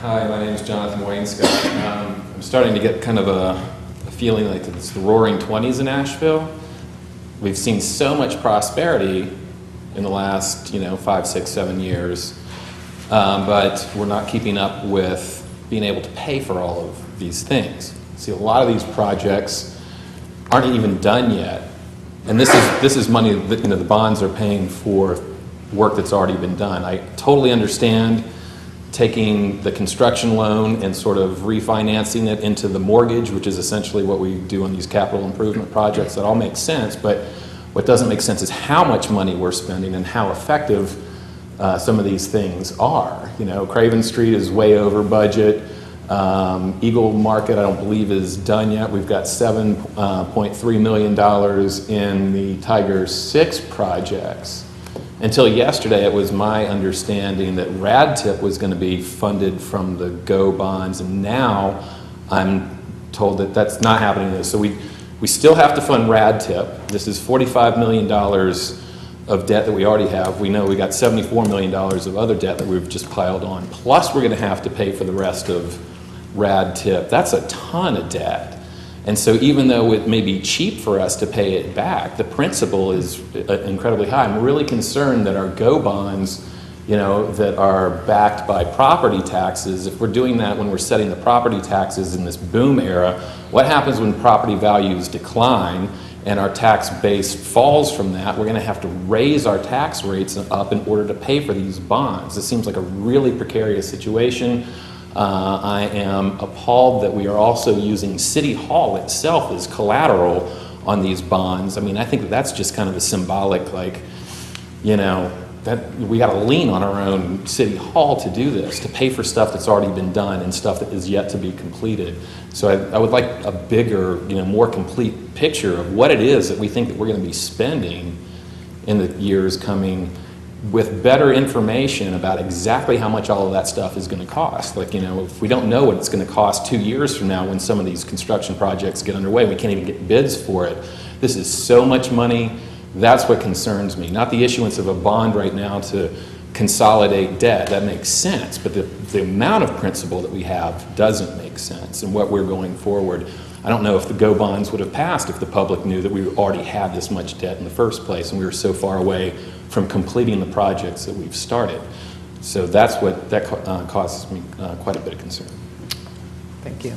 Hi, my name is Jonathan Wainscott. I'm starting to get kind of a feeling like it's the roaring 20s in Asheville. We've seen so much prosperity in the last, 5, 6, 7 years, but we're not keeping up with being able to pay for all of these things. See, a lot of these projects aren't even done yet, and this is money that the bonds are paying for work that's already been done. I totally understand taking the construction loan and sort of refinancing it into the mortgage, which is essentially what we do on these capital improvement projects. That all makes sense, but what doesn't make sense is how much money we're spending and how effective some of these things are. Craven Street is way over budget. Eagle Market, I don't believe, is done yet. We've got $7.3 million in the Tiger 6 projects. Until yesterday, it was my understanding that RADTIP was going to be funded from the GO bonds, and now I'm told that that's not happening. So we still have to fund RADTIP. This is $45 million of debt that we already have. We know we got $74 million of other debt that we've just piled on. Plus, we're going to have to pay for the rest of RADTIP. That's a ton of debt. And so even though it may be cheap for us to pay it back, the principal is incredibly high. I'm really concerned that our GO bonds, that are backed by property taxes, if we're doing that when we're setting the property taxes in this boom era, what happens when property values decline and our tax base falls from that? We're going to have to raise our tax rates up in order to pay for these bonds. This seems like a really precarious situation. I am appalled that we are also using City Hall itself as collateral on these bonds. I mean, I think that's just kind of a symbolic, that we got to lean on our own City Hall to do this, to pay for stuff that's already been done and stuff that is yet to be completed. So I would like a bigger, more complete picture of what it is that we think that we're going to be spending in the years coming, with better information about exactly how much all of that stuff is going to cost. If we don't know what it's going to cost 2 years from now when some of these construction projects get underway, we can't even get bids for it. This is so much money. That's what concerns me. Not the issuance of a bond right now to consolidate debt. That makes sense, but the amount of principal that we have doesn't make sense, and what we're going forward. I don't know if the GO bonds would have passed if the public knew that we already had this much debt in the first place and we were so far away from completing the projects that we've started. So that causes me quite a bit of concern. Thank you.